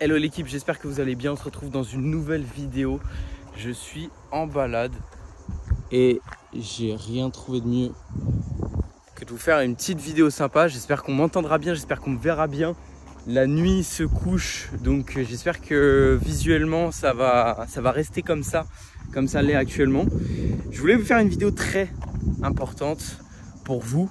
Hello l'équipe, j'espère que vous allez bien. On se retrouve dans une nouvelle vidéo. Je suis en balade et j'ai rien trouvé de mieux que de vous faire une petite vidéo sympa. J'espère qu'on m'entendra bien, j'espère qu'on me verra bien. La nuit se couche, donc j'espère que visuellement ça va rester comme ça l'est actuellement. Je voulais vous faire une vidéo très importante pour vous.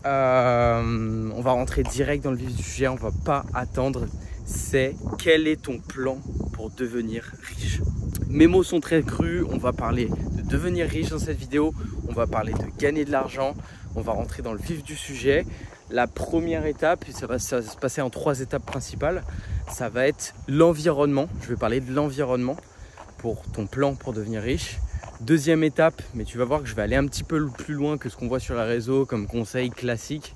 On va rentrer direct dans le vif du sujet, on va pas attendre. C'est quel est ton plan pour devenir riche? Mes mots sont très crus, on va parler de devenir riche dans cette vidéo, on va parler de gagner de l'argent, on va rentrer dans le vif du sujet. La première étape, ça va se passer en 3 étapes principales, ça va être l'environnement. Je vais parler de l'environnement pour ton plan pour devenir riche. Deuxième étape, mais tu vas voir que je vais aller un petit peu plus loin que ce qu'on voit sur les réseaux comme conseil classique.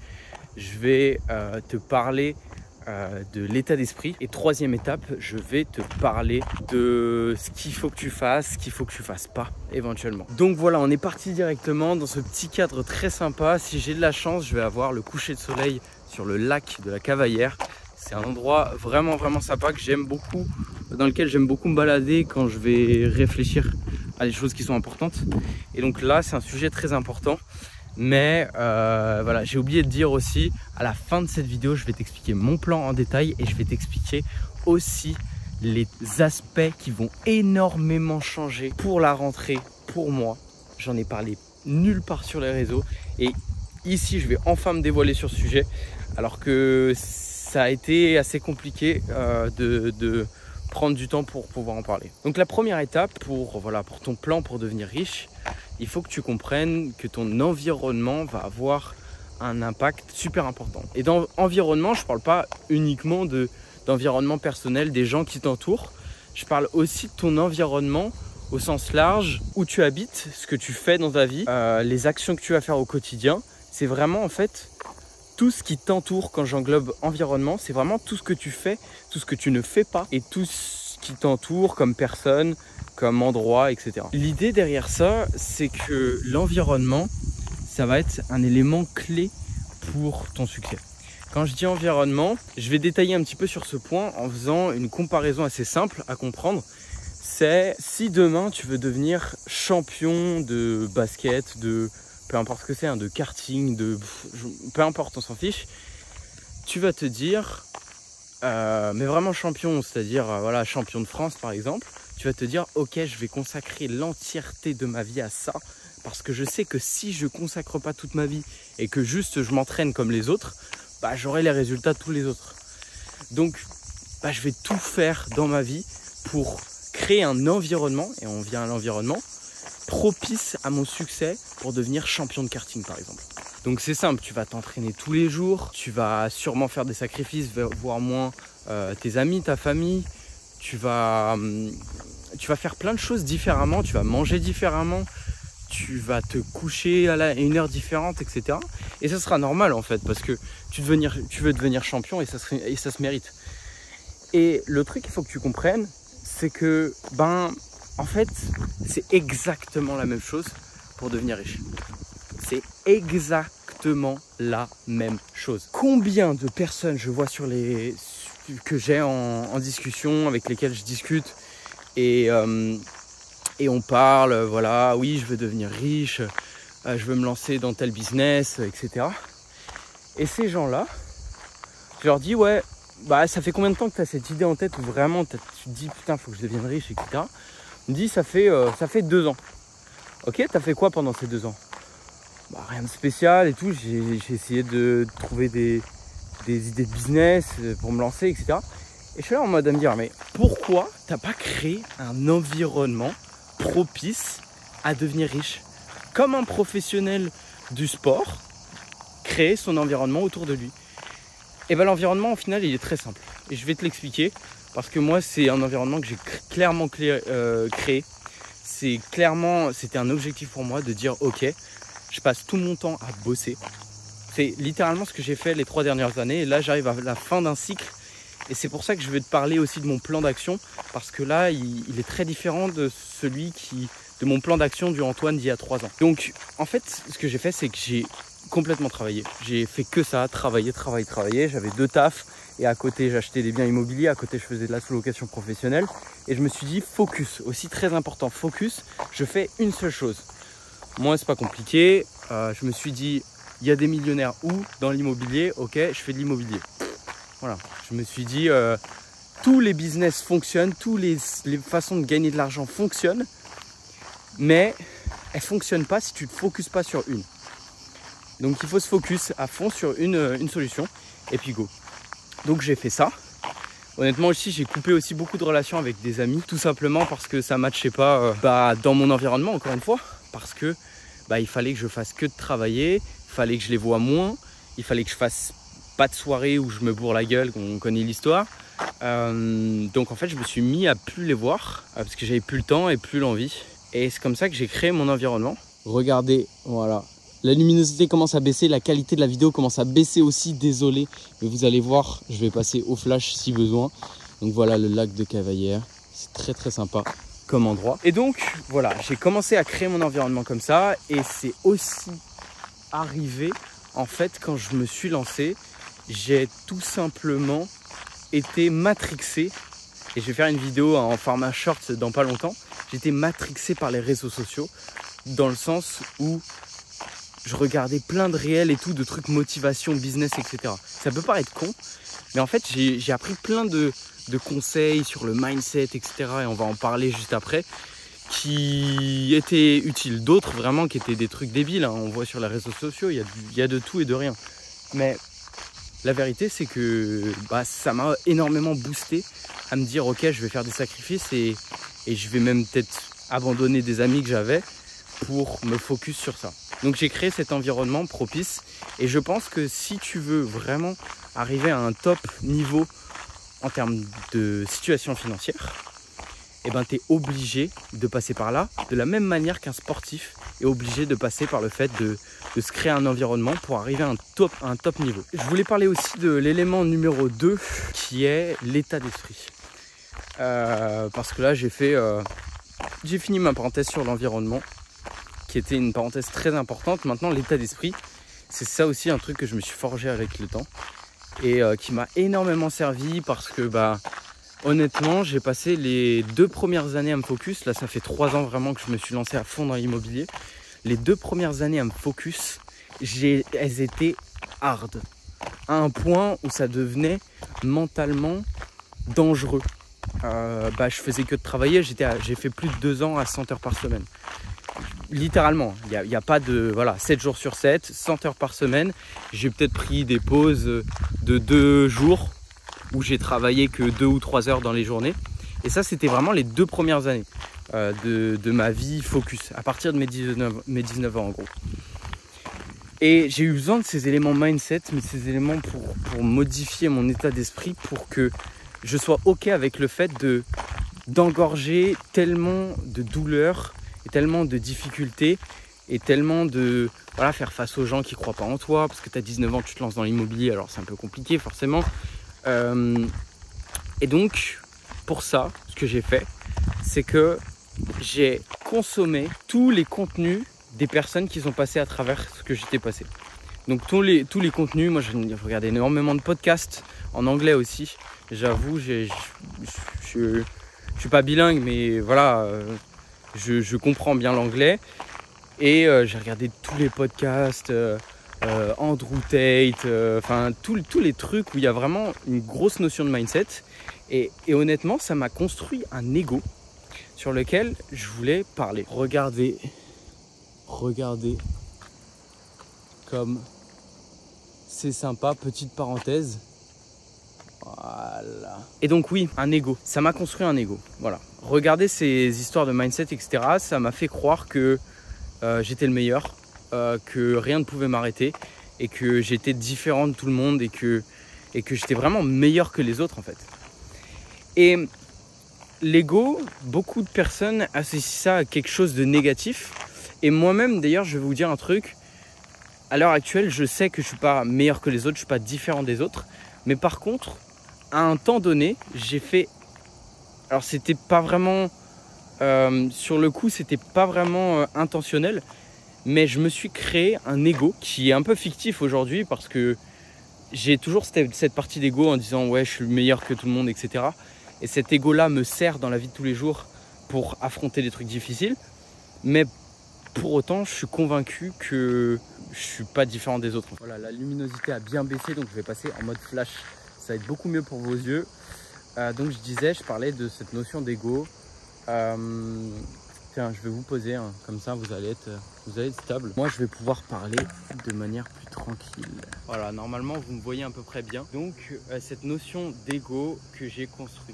Je vais te parler de l'état d'esprit. Et troisième étape, je vais te parler de ce qu'il faut que tu fasses, ce qu'il faut que tu fasses pas éventuellement. Donc voilà, on est parti directement dans ce petit cadre très sympa. Si j'ai de la chance, je vais avoir le coucher de soleil sur le lac de la Cavaillère. C'est un endroit vraiment sympa que j'aime beaucoup, dans lequel j'aime beaucoup me balader quand je vais réfléchir à des choses qui sont importantes. Et donc là, c'est un sujet très important. Mais voilà, j'ai oublié de dire aussi, à la fin de cette vidéo, je vais t'expliquer mon plan en détail et je vais t'expliquer aussi les aspects qui vont énormément changer pour la rentrée, pour moi. J'en ai parlé nulle part sur les réseaux et ici, je vais enfin me dévoiler sur ce sujet, alors que ça a été assez compliqué de prendre du temps pour pouvoir en parler. Donc la première étape pour ton plan pour devenir riche, il faut que tu comprennes que ton environnement va avoir un impact super important. Et dans environnement, je ne parle pas uniquement d'environnement personnel, des gens qui t'entourent. Je parle aussi de ton environnement au sens large, où tu habites, ce que tu fais dans ta vie, les actions que tu vas faire au quotidien. C'est vraiment en fait tout ce qui t'entoure. Quand j'englobe environnement, c'est vraiment tout ce que tu fais, tout ce que tu ne fais pas et tout ce qui t'entoure comme personne, comme endroit, etc. L'idée derrière ça, c'est que l'environnement, ça va être un élément clé pour ton succès. Quand je dis environnement, je vais détailler un petit peu sur ce point en faisant une comparaison assez simple à comprendre. C'est si demain tu veux devenir champion de basket, de peu importe ce que c'est, de karting, peu importe, on s'en fiche, tu vas te dire, mais vraiment champion, c'est-à-dire voilà, champion de France par exemple, tu vas te dire ok, je vais consacrer l'entièreté de ma vie à ça, parce que je sais que si je consacre pas toute ma vie et que juste je m'entraîne comme les autres, bah, j'aurai les résultats de tous les autres. Donc bah, je vais tout faire dans ma vie pour créer un environnement, et on vient à l'environnement, propice à mon succès pour devenir champion de karting par exemple. Donc c'est simple, tu vas t'entraîner tous les jours, tu vas sûrement faire des sacrifices, voire moins tes amis, ta famille, tu vas faire plein de choses différemment, tu vas manger différemment, tu vas te coucher à une heure différente, etc. Et ça sera normal en fait, parce que tu veux devenir champion et ça se mérite. Et le truc qu'il faut que tu comprennes, c'est que en fait, c'est exactement la même chose pour devenir riche. C'est exactement la même chose. Combien de personnes je vois que j'ai en discussion, avec lesquelles je discute et on parle, voilà, oui, je veux devenir riche, je veux me lancer dans tel business, etc. Et ces gens-là, je leur dis, ouais, bah ça fait combien de temps que tu as cette idée en tête où vraiment tu te dis, putain, faut que je devienne riche, etc. On me dit, ça fait 2 ans. Ok, t'as fait quoi pendant ces 2 ans? Bah, rien de spécial et tout. J'ai essayé de trouver des idées de business pour me lancer, etc. Et je suis là en mode à me dire, mais pourquoi t'as pas créé un environnement propice à devenir riche? Comme un professionnel du sport, créer son environnement autour de lui. Et bien l'environnement, au final, il est très simple. Et je vais te l'expliquer. Parce que moi, c'est un environnement que j'ai clairement créé. C'était un objectif pour moi de dire ok, je passe tout mon temps à bosser. C'est littéralement ce que j'ai fait les 3 dernières années. Et là, j'arrive à la fin d'un cycle. Et c'est pour ça que je vais te parler aussi de mon plan d'action. Parce que là, il est très différent de de mon plan d'action du Antoine d'il y a 3 ans. Donc, en fait, ce que j'ai fait, c'est que j'ai complètement travaillé. J'ai fait que ça, travailler. J'avais 2 tafs et à côté j'achetais des biens immobiliers, à côté je faisais de la sous-location professionnelle. Et je me suis dit focus, aussi très important, focus, je fais une seule chose. Moi c'est pas compliqué, je me suis dit il y a des millionnaires où dans l'immobilier, ok, je fais de l'immobilier. Voilà, je me suis dit tous les business fonctionnent, toutes les façons de gagner de l'argent fonctionnent, mais elles ne fonctionnent pas si tu ne te focuses pas sur une. Donc il faut se focus à fond sur une solution et puis go. Donc j'ai fait ça. Honnêtement aussi j'ai coupé aussi beaucoup de relations avec des amis, tout simplement parce que ça ne matchait pas dans mon environnement, encore une fois, parce que il fallait que je fasse que de travailler, il fallait que je les voie moins, il fallait que je fasse pas de soirée où je me bourre la gueule, on connaît l'histoire. Donc en fait je me suis mis à plus les voir parce que j'avais plus le temps et plus l'envie. Et c'est comme ça que j'ai créé mon environnement. Regardez, voilà. La luminosité commence à baisser, la qualité de la vidéo commence à baisser aussi, désolé. Mais vous allez voir, je vais passer au flash si besoin. Donc voilà le lac de Cavaillères. C'est très très sympa comme endroit. Et donc voilà, j'ai commencé à créer mon environnement comme ça. Et c'est aussi arrivé, en fait, quand je me suis lancé, j'ai tout simplement été matrixé. Et je vais faire une vidéo en format short dans pas longtemps. J'étais matrixé par les réseaux sociaux dans le sens où je regardais plein de réels et tout, de trucs motivation, business, etc. Ça peut paraître con, mais en fait, j'ai appris plein de conseils sur le mindset, etc. Et on va en parler juste après, qui étaient utiles. D'autres, vraiment, qui étaient des trucs débiles. Hein. On voit sur les réseaux sociaux, il y a de tout et de rien. Mais la vérité, c'est que ça m'a énormément boosté à me dire, ok, je vais faire des sacrifices et je vais même peut-être abandonner des amis que j'avais pour me focus sur ça. Donc j'ai créé cet environnement propice et je pense que si tu veux vraiment arriver à un top niveau en termes de situation financière, tu es obligé de passer par là, de la même manière qu'un sportif est obligé de passer par le fait de se créer un environnement pour arriver à un top niveau. Je voulais parler aussi de l'élément numéro 2 qui est l'état d'esprit. Parce que là j'ai fini ma parenthèse sur l'environnement qui était une parenthèse très importante. Maintenant l'état d'esprit, c'est ça aussi un truc que je me suis forgé avec le temps et qui m'a énormément servi parce que honnêtement j'ai passé les 2 premières années à me focus. Là ça fait 3 ans vraiment que je me suis lancé à fond dans l'immobilier. Les 2 premières années à me focus, elles étaient hard à un point où ça devenait mentalement dangereux. Je faisais que de travailler, j'ai fait plus de 2 ans à 100 heures par semaine. Littéralement, il n'y a pas de 7 jours sur 7, 100 heures par semaine. J'ai peut-être pris des pauses de 2 jours où j'ai travaillé que 2 ou 3 heures dans les journées. Et ça, c'était vraiment les 2 premières années de ma vie focus, à partir de mes 19 ans en gros. Et j'ai eu besoin de ces éléments mindset, mais ces éléments pour modifier mon état d'esprit, pour que je sois ok avec le fait d'engorger tellement de douleurs et tellement de difficultés et tellement de faire face aux gens qui ne croient pas en toi parce que tu as 19 ans, tu te lances dans l'immobilier, alors c'est un peu compliqué forcément. Et donc pour ça, ce que j'ai fait, c'est que j'ai consommé tous les contenus des personnes qui sont passées à travers ce que j'étais passé. Donc tous les contenus, moi je regarde énormément de podcasts en anglais aussi. J'avoue, je suis pas bilingue, mais voilà, je comprends bien l'anglais. Et j'ai regardé tous les podcasts, Andrew Tate, tous les trucs où il y a vraiment une grosse notion de mindset. Et honnêtement, ça m'a construit un ego sur lequel je voulais parler. Regardez comme c'est sympa, petite parenthèse. Voilà. Et donc oui, un ego. Ça m'a construit un ego. Voilà. Regardez ces histoires de mindset, etc. Ça m'a fait croire que j'étais le meilleur, que rien ne pouvait m'arrêter et que j'étais différent de tout le monde et que j'étais vraiment meilleur que les autres en fait. Et l'ego, beaucoup de personnes associent ça à quelque chose de négatif. Et moi-même d'ailleurs, je vais vous dire un truc. À l'heure actuelle, je sais que je ne suis pas meilleur que les autres, je ne suis pas différent des autres. Mais par contre, à un temps donné, j'ai fait... Alors c'était pas vraiment... sur le coup, c'était pas vraiment intentionnel. Mais je me suis créé un ego qui est un peu fictif aujourd'hui parce que j'ai toujours cette partie d'ego en disant ouais je suis meilleur que tout le monde, etc. Et cet ego là me sert dans la vie de tous les jours pour affronter des trucs difficiles. Mais pour autant je suis convaincu que je suis pas différent des autres. Voilà, la luminosité a bien baissé donc je vais passer en mode flash. Ça va être beaucoup mieux pour vos yeux. Donc je parlais de cette notion d'ego. Tiens, je vais vous poser, hein, comme ça vous allez être stable. Moi je vais pouvoir parler de manière plus tranquille. Voilà, normalement vous me voyez à peu près bien. Donc cette notion d'ego que j'ai construit.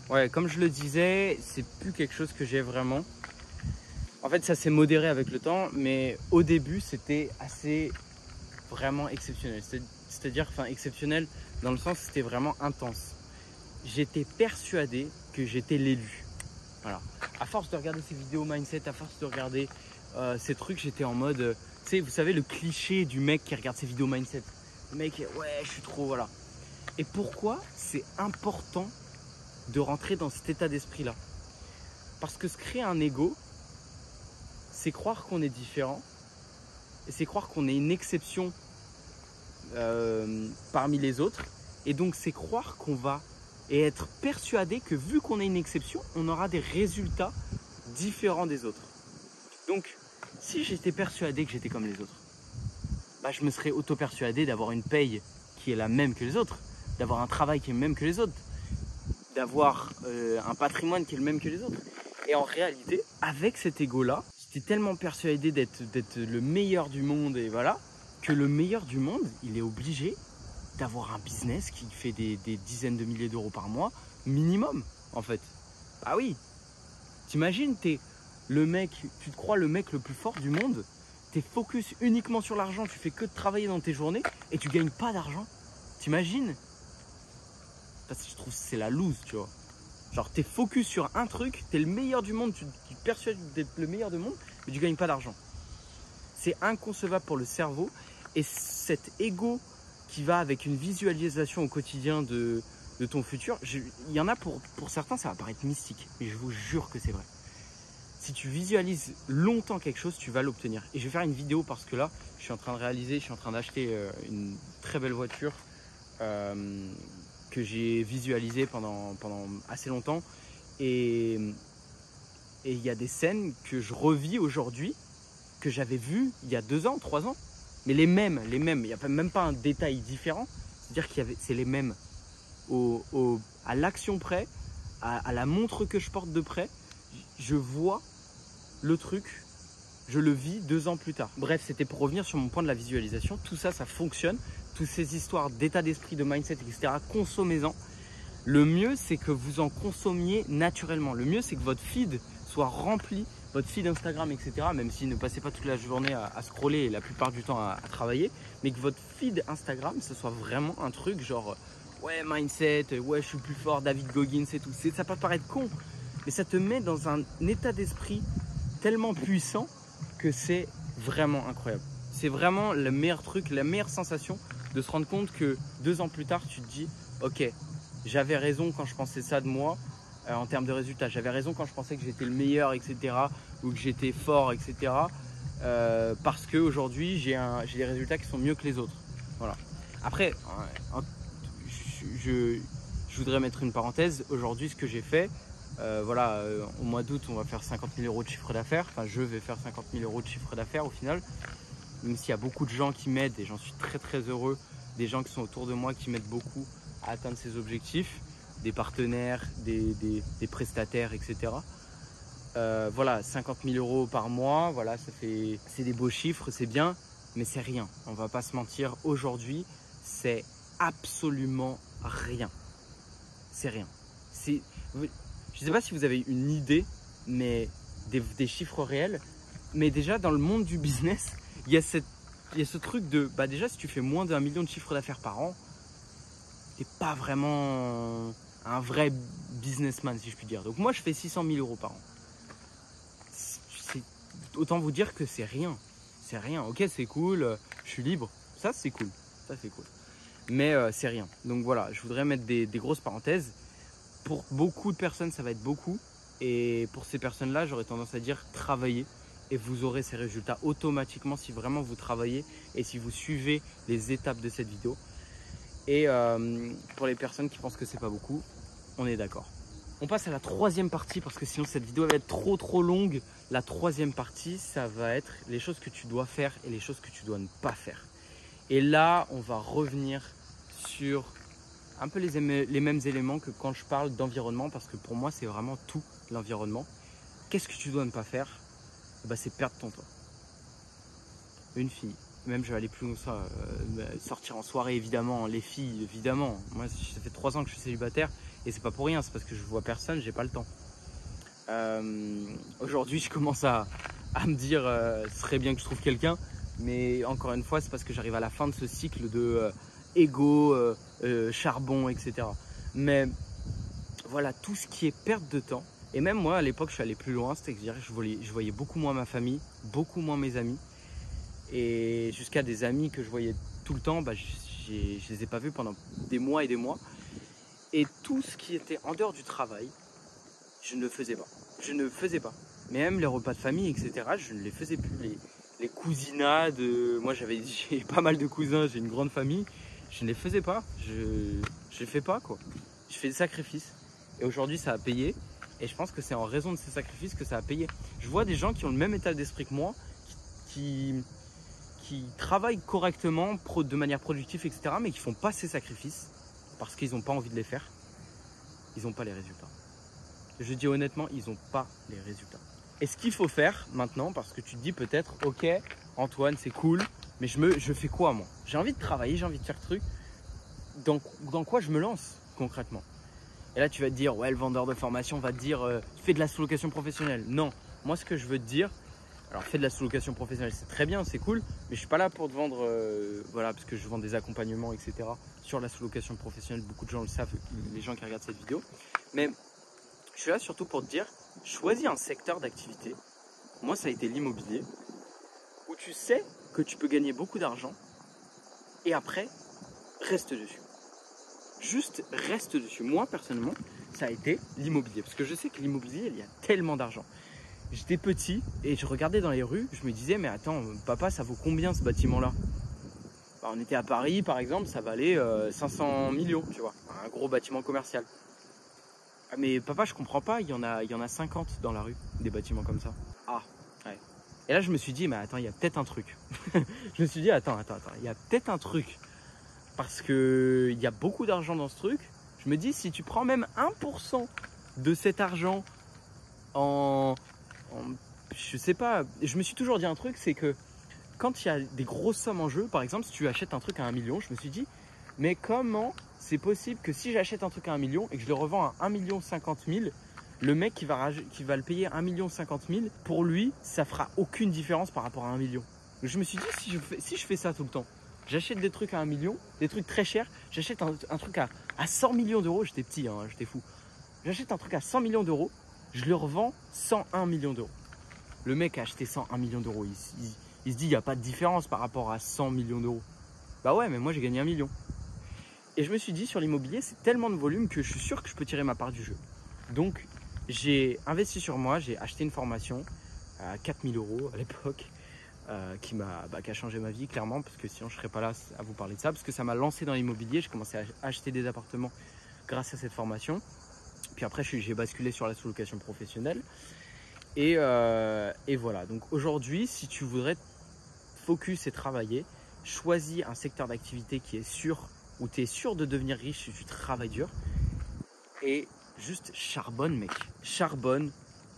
Ouais, comme je le disais, c'est plus quelque chose que j'ai vraiment. En fait ça s'est modéré avec le temps, mais au début c'était assez vraiment exceptionnel. C'est-à-dire, enfin exceptionnel dans le sens où c'était vraiment intense. J'étais persuadé que j'étais l'élu. Voilà. À force de regarder ces vidéos mindset, à force de regarder ces trucs, j'étais en mode, tu sais, vous savez le cliché du mec qui regarde ces vidéos mindset. Le mec, ouais, je suis trop, voilà. Et pourquoi c'est important de rentrer dans cet état d'esprit-là? Parce que se créer un ego, c'est croire qu'on est différent et c'est croire qu'on est une exception parmi les autres. Et donc, c'est croire qu'on va et être persuadé que vu qu'on est une exception, on aura des résultats différents des autres. Donc, si j'étais persuadé que j'étais comme les autres, bah, je me serais auto-persuadé d'avoir une paye qui est la même que les autres, d'avoir un travail qui est le même que les autres, d'avoir un patrimoine qui est le même que les autres. Et en réalité, avec cet ego-là, j'étais tellement persuadé d'être le meilleur du monde et voilà, que le meilleur du monde, il est obligé d'avoir un business qui fait des dizaines de milliers d'euros par mois, minimum, en fait. Ah oui, t'imagines, t'es le mec, tu te crois le mec le plus fort du monde, t'es focus uniquement sur l'argent, tu fais que de travailler dans tes journées et tu gagnes pas d'argent. T'imagines? Parce que je trouve que c'est la loose, tu vois. Genre, t'es focus sur un truc, t'es le meilleur du monde, tu te persuades d'être le meilleur du monde, mais tu gagnes pas d'argent. C'est inconcevable pour le cerveau et cet ego qui va avec une visualisation au quotidien de ton futur. Il y en a pour certains, ça va paraître mystique, mais je vous jure que c'est vrai. Si tu visualises longtemps quelque chose, tu vas l'obtenir. Et je vais faire une vidéo parce que là, je suis en train d'acheter une très belle voiture que j'ai visualisée pendant assez longtemps. Et il y a des scènes que je revis aujourd'hui, que j'avais vues il y a 2 ans, 3 ans. Mais les mêmes, il n'y a même pas un détail différent. C'est-à-dire que c'est les mêmes à l'action près, à la montre que je porte de près. Je vois le truc, je le vis 2 ans plus tard. Bref, c'était pour revenir sur mon point de la visualisation. Tout ça, ça fonctionne. Toutes ces histoires d'état d'esprit, de mindset, etc. Consommez-en. Le mieux, c'est que vous en consommiez naturellement. Le mieux, c'est que votre feed soit rempli, votre feed Instagram, etc. Même si ne passez pas toute la journée à scroller et la plupart du temps à travailler, mais que votre feed Instagram, ce soit vraiment un truc genre ouais, mindset, ouais, je suis plus fort, David Goggins et tout. Ça peut paraître con, mais ça te met dans un état d'esprit tellement puissant que c'est vraiment incroyable. C'est vraiment le meilleur truc, la meilleure sensation de se rendre compte que 2 ans plus tard, tu te dis ok, j'avais raison quand je pensais ça de moi. En termes de résultats, j'avais raison quand je pensais que j'étais le meilleur, etc. ou que j'étais fort, etc. Parce qu'aujourd'hui, j'ai des résultats qui sont mieux que les autres. Voilà. Après, je voudrais mettre une parenthèse. Aujourd'hui, ce que j'ai fait, voilà, au mois d'août, on va faire 50 000 euros de chiffre d'affaires. Enfin, je vais faire 50 000 euros de chiffre d'affaires au final. Même s'il y a beaucoup de gens qui m'aident et j'en suis très très heureux. Des gens qui sont autour de moi qui m'aident beaucoup à atteindre ces objectifs. Des partenaires, des prestataires, etc. Voilà, 50 000 euros par mois, voilà, c'est des beaux chiffres, c'est bien, mais c'est rien. On va pas se mentir, aujourd'hui, c'est absolument rien. C'est rien. Je ne sais pas si vous avez une idée, mais des chiffres réels, mais déjà dans le monde du business, il y a ce truc de, bah déjà si tu fais moins d'1 million de chiffre d'affaires par an, t'es pas vraiment un vrai businessman, si je puis dire. Donc moi, je fais 600 000 euros par an. Autant vous dire que c'est rien. C'est rien. Ok, c'est cool. Je suis libre. Ça, c'est cool. Ça, c'est cool. Mais c'est rien. Donc voilà, je voudrais mettre des grosses parenthèses. Pour beaucoup de personnes, ça va être beaucoup. Et pour ces personnes-là, j'aurais tendance à dire travailler. et vous aurez ces résultats automatiquement si vraiment vous travaillez et si vous suivez les étapes de cette vidéo. Et pour les personnes qui pensent que c'est pas beaucoup, on est d'accord. On passe à la troisième partie parce que sinon cette vidéo va être trop longue. La troisième partie, ça va être les choses que tu dois faire et les choses que tu dois ne pas faire. Et là, on va revenir sur un peu les mêmes éléments que quand je parle d'environnement, parce que pour moi, c'est vraiment tout l'environnement. Qu'est-ce que tu dois ne pas faire? Bah, c'est perdre ton temps. Une fille, même je vais aller plus loin que ça, sortir en soirée évidemment, les filles évidemment. Moi, ça fait 3 ans que je suis célibataire. Et c'est pas pour rien, c'est parce que je vois personne, j'ai pas le temps. Aujourd'hui, je commence à me dire ce serait bien que je trouve quelqu'un, mais encore une fois, c'est parce que j'arrive à la fin de ce cycle de ego, charbon, etc. Mais voilà, tout ce qui est perte de temps. Et même moi, à l'époque, je suis allé plus loin, c'est-à-dire je voyais beaucoup moins ma famille, beaucoup moins mes amis. Et jusqu'à des amis que je voyais tout le temps, bah, je les ai pas vus pendant des mois et des mois. Et tout ce qui était en dehors du travail, je ne le faisais pas. Je ne faisais pas. Mais même les repas de famille, etc., je ne les faisais plus. Les cousinades, moi j'ai pas mal de cousins, j'ai une grande famille. Je ne les faisais pas. Je les fais pas, quoi. Je fais des sacrifices. Et aujourd'hui, ça a payé. Et je pense que c'est en raison de ces sacrifices que ça a payé. Je vois des gens qui ont le même état d'esprit que moi, qui travaillent correctement, de manière productive, etc., mais qui ne font pas ces sacrifices. Parce qu'ils n'ont pas envie de les faire, ils n'ont pas les résultats. Je dis honnêtement, ils n'ont pas les résultats. Et ce qu'il faut faire maintenant, parce que tu te dis peut-être, ok, Antoine, c'est cool, mais je fais quoi moi? J'ai envie de travailler, j'ai envie de faire truc. Dans quoi je me lance concrètement? Et là, tu vas te dire, ouais, le vendeur de formation va te dire, fais de la sous-location professionnelle. Non, moi, ce que je veux te dire, alors fais de la sous-location professionnelle, c'est très bien, c'est cool, mais je ne suis pas là pour te vendre, voilà, parce que je vends des accompagnements, etc. sur la sous-location professionnelle. Beaucoup de gens le savent, les gens qui regardent cette vidéo. Mais je suis là surtout pour te dire, choisis un secteur d'activité. Moi, ça a été l'immobilier, où tu sais que tu peux gagner beaucoup d'argent et après, reste dessus. Juste reste dessus. Moi, personnellement, ça a été l'immobilier, parce que je sais que l'immobilier, il y a tellement d'argent. J'étais petit et je regardais dans les rues, je me disais, mais attends, papa, ça vaut combien ce bâtiment-là? Bah, on était à Paris, par exemple, ça valait 500 millions, tu vois, un gros bâtiment commercial. Ah, mais papa, je comprends pas, il y en a 50 dans la rue, des bâtiments comme ça. Ah, ouais. Et là, je me suis dit, mais attends, il y a peut-être un truc. Je me suis dit, attends, il y a peut-être un truc. Parce qu'il y a beaucoup d'argent dans ce truc. Je me dis, si tu prends même 1% de cet argent je sais pas, je me suis toujours dit un truc, c'est que quand il y a des grosses sommes en jeu, par exemple, si tu achètes un truc à 1 million, je me suis dit, mais comment c'est possible que si j'achète un truc à 1 million et que je le revends à 1,50 million, le mec qui va le payer 1,50 million, pour lui, ça fera aucune différence par rapport à 1 million. Je me suis dit, si je fais ça tout le temps, j'achète des trucs à 1 million, des trucs très chers, j'achète un truc à 100 millions d'euros, j'étais petit, hein, j'étais fou. J'achète un truc à 100 millions d'euros, je le revends 101 millions d'euros. Le mec a acheté 101 millions d'euros. Il se dit, il n'y a pas de différence par rapport à 100 millions d'euros. Bah ouais, mais moi j'ai gagné 1 million. Et je me suis dit, sur l'immobilier, c'est tellement de volume que je suis sûr que je peux tirer ma part du jeu. Donc, j'ai investi sur moi, j'ai acheté une formation à 4 000 € à l'époque, qui a changé ma vie, clairement, parce que sinon je ne serais pas là à vous parler de ça, parce que ça m'a lancé dans l'immobilier. J'ai commencé à acheter des appartements grâce à cette formation. Puis après, j'ai basculé sur la sous-location professionnelle. Et voilà. Donc aujourd'hui, si tu voudrais focus et travailler, choisis un secteur d'activité qui est sûr, où tu es sûr de devenir riche si tu travailles dur. Et juste charbonne, mec. Charbonne,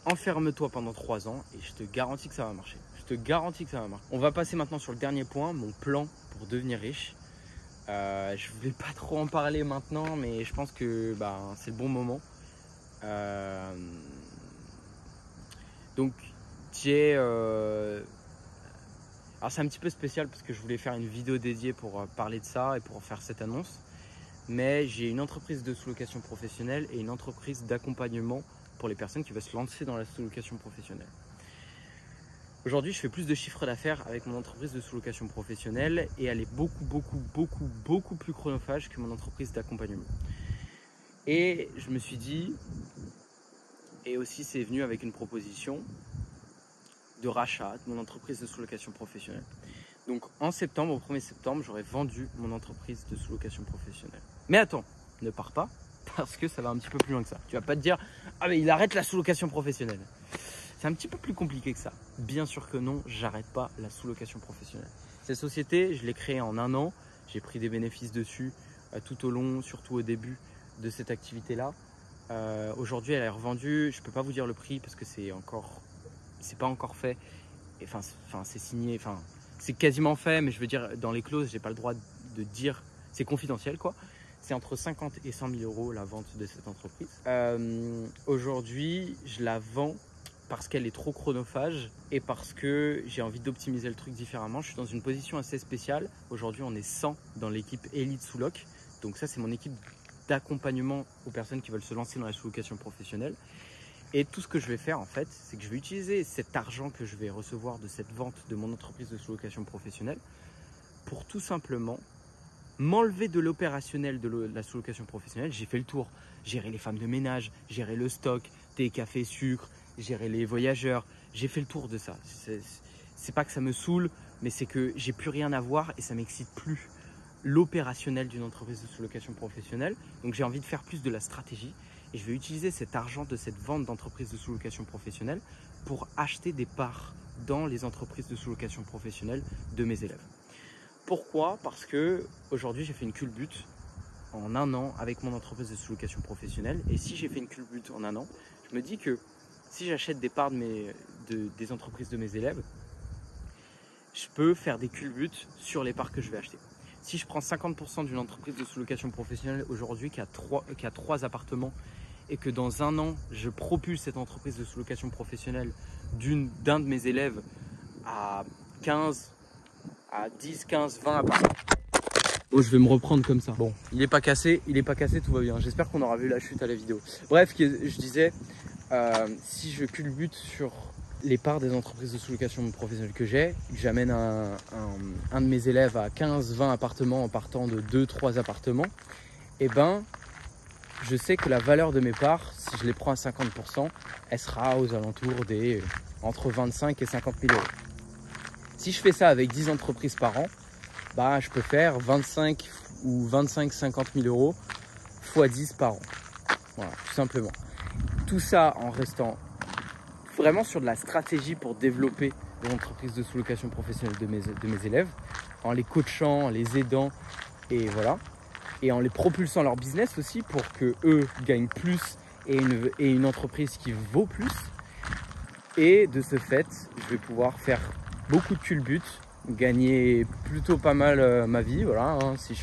enferme-toi pendant 3 ans et je te garantis que ça va marcher. Je te garantis que ça va marcher. On va passer maintenant sur le dernier point, mon plan pour devenir riche. Je ne vais pas trop en parler maintenant, mais je pense que c'est le bon moment. Donc alors c'est un petit peu spécial parce que je voulais faire une vidéo dédiée pour parler de ça et pour faire cette annonce, mais j'ai une entreprise de sous-location professionnelle et une entreprise d'accompagnement pour les personnes qui veulent se lancer dans la sous-location professionnelle. Aujourd'hui, je fais plus de chiffre d'affaires avec mon entreprise de sous-location professionnelle et elle est beaucoup plus chronophage que mon entreprise d'accompagnement. Et je me suis dit, et aussi c'est venu avec une proposition de rachat de mon entreprise de sous-location professionnelle. Donc en septembre, au 1er septembre, j'aurai vendu mon entreprise de sous-location professionnelle. Mais attends, ne pars pas, parce que ça va un petit peu plus loin que ça. Tu vas pas te dire, ah mais il arrête la sous-location professionnelle. C'est un petit peu plus compliqué que ça. Bien sûr que non, j'arrête pas la sous-location professionnelle. Cette société, je l'ai créée en 1 an. J'ai pris des bénéfices dessus tout au long, surtout au début de cette activité-là. Aujourd'hui, elle est revendue. Je ne peux pas vous dire le prix parce que c'est pas encore fait. Enfin, c'est signé. Enfin, c'est quasiment fait, mais je veux dire, dans les clauses, j'ai pas le droit de dire. C'est confidentiel, quoi. C'est entre 50 et 100 000 euros la vente de cette entreprise. Aujourd'hui, je la vends parce qu'elle est trop chronophage et parce que j'ai envie d'optimiser le truc différemment. Je suis dans une position assez spéciale. Aujourd'hui, on est 100 dans l'équipe Elite Sous-Loc. Donc ça, c'est mon équipe d'accompagnement aux personnes qui veulent se lancer dans la sous-location professionnelle. Et tout ce que je vais faire, en fait, c'est que je vais utiliser cet argent que je vais recevoir de cette vente de mon entreprise de sous-location professionnelle pour tout simplement m'enlever de l'opérationnel de la sous-location professionnelle. J'ai fait le tour. Gérer les femmes de ménage, gérer le stock, thé, café, sucre, gérer les voyageurs. J'ai fait le tour de ça. C'est pas que ça me saoule, mais c'est que j'ai plus rien à voir et ça m'excite plus l'opérationnel d'une entreprise de sous-location professionnelle. Donc j'ai envie de faire plus de la stratégie et je vais utiliser cet argent de cette vente d'entreprise de sous-location professionnelle pour acheter des parts dans les entreprises de sous-location professionnelle de mes élèves. Pourquoi? Parce que aujourd'hui j'ai fait une culbute en 1 an avec mon entreprise de sous-location professionnelle. Et si j'ai fait une culbute en 1 an, je me dis que si j'achète des parts des entreprises de mes élèves, je peux faire des culbutes sur les parts que je vais acheter. Si je prends 50% d'une entreprise de sous-location professionnelle aujourd'hui qui a 3 appartements et que dans 1 an, je propulse cette entreprise de sous-location professionnelle d'un de mes élèves à 10, 15, 20 appartements. Oh, je vais me reprendre comme ça. Bon, il est pas cassé, tout va bien. J'espère qu'on aura vu la chute à la vidéo. Bref, je disais, si je culbute sur les parts des entreprises de sous-location professionnelle que j'ai, que j'amène un de mes élèves à 15-20 appartements en partant de 2-3 appartements, et ben, je sais que la valeur de mes parts, si je les prends à 50%, elle sera aux alentours des entre 25 et 50 000 euros. Si je fais ça avec 10 entreprises par an, bah, je peux faire 25 ou 25-50 000 euros x 10 par an. Voilà, tout simplement. Tout ça en restant vraiment sur de la stratégie pour développer l'entreprise de sous-location professionnelle de mes élèves, en les coachant, en les aidant, et voilà. Et en les propulsant leur business aussi pour que eux gagnent plus et une entreprise qui vaut plus. Et de ce fait, je vais pouvoir faire beaucoup de culbutes, gagner plutôt pas mal ma vie. Voilà, hein. Si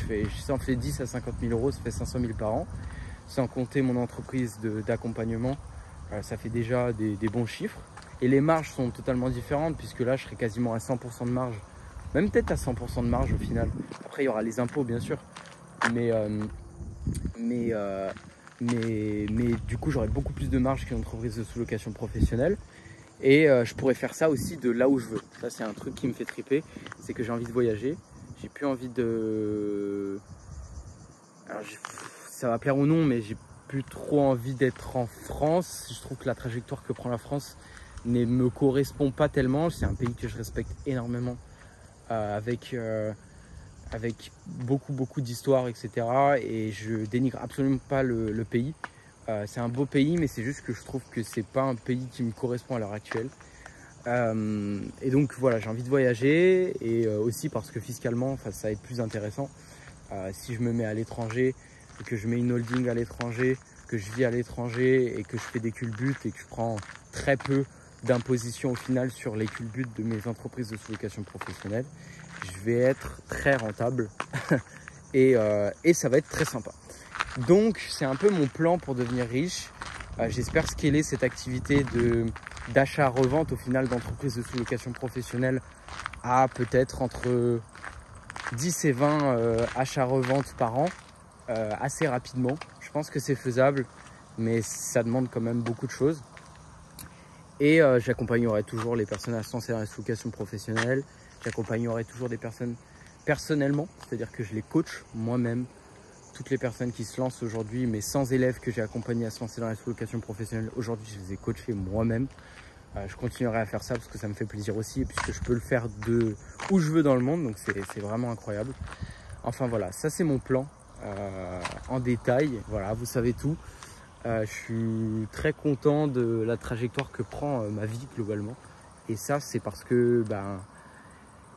on fait 10 à 50 000 euros, ça fait 500 000 par an. Sans compter mon entreprise d'accompagnement, ça fait déjà des bons chiffres. Et les marges sont totalement différentes puisque là, je serai quasiment à 100% de marge. Même peut-être à 100% de marge au final. Après, il y aura les impôts, bien sûr. Mais du coup, j'aurai beaucoup plus de marge qu'une entreprise de sous-location professionnelle. Et je pourrais faire ça aussi de là où je veux. Ça, c'est un truc qui me fait triper. C'est que j'ai envie de voyager. J'ai plus envie de... Alors, ça va plaire ou non, mais j'ai plus trop envie d'être en France. Je trouve que la trajectoire que prend la France ne me correspond pas tellement. C'est un pays que je respecte énormément, avec beaucoup d'histoires, etc. Et je dénigre absolument pas le pays. C'est un beau pays, mais c'est juste que je trouve que c'est pas un pays qui me correspond à l'heure actuelle. Et donc voilà, j'ai envie de voyager, et aussi parce que fiscalement, ça va être plus intéressant. Si je me mets à l'étranger, et que je mets une holding à l'étranger, que je vis à l'étranger et que je fais des culbutes et que je prends très peu d'imposition au final sur les culbutes de mes entreprises de sous-location professionnelle, je vais être très rentable et ça va être très sympa. Donc c'est un peu mon plan pour devenir riche. J'espère scaler cette activité d'achat-revente au final d'entreprises de sous-location professionnelle à peut-être entre 10 et 20 achats-reventes par an assez rapidement. Je pense que c'est faisable, mais ça demande quand même beaucoup de choses. Et j'accompagnerai toujours les personnes à se lancer dans la sous-location professionnelle. J'accompagnerai toujours des personnes personnellement, c'est-à-dire que je les coach moi-même. Toutes les personnes qui se lancent aujourd'hui, mes 100 élèves que j'ai accompagnés à se lancer dans la sous-location professionnelle, aujourd'hui je les ai coachés moi-même. Je continuerai à faire ça parce que ça me fait plaisir aussi, puisque je peux le faire de où je veux dans le monde, donc c'est vraiment incroyable. Enfin voilà, ça c'est mon plan en détail. Voilà, vous savez tout. Je suis très content de la trajectoire que prend ma vie globalement. Et ça, c'est parce que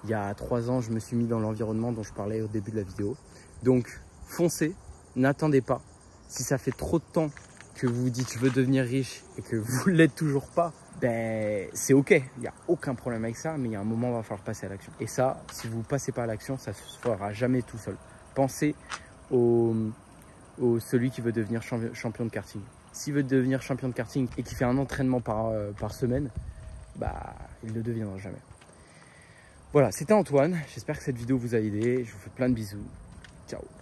il y a 3 ans, je me suis mis dans l'environnement dont je parlais au début de la vidéo. Donc, foncez, n'attendez pas. Si ça fait trop de temps que vous vous dites je veux devenir riche et que vous ne l'êtes toujours pas, c'est ok. Il n'y a aucun problème avec ça, mais il y a un moment où il va falloir passer à l'action. Et ça, si vous ne passez pas à l'action, ça ne se fera jamais tout seul. Pensez celui qui veut devenir champion de karting. S'il veut devenir champion de karting et qui fait un entraînement par semaine, il ne le deviendra jamais. Voilà, c'était Antoine. J'espère que cette vidéo vous a aidé. Je vous fais plein de bisous. Ciao.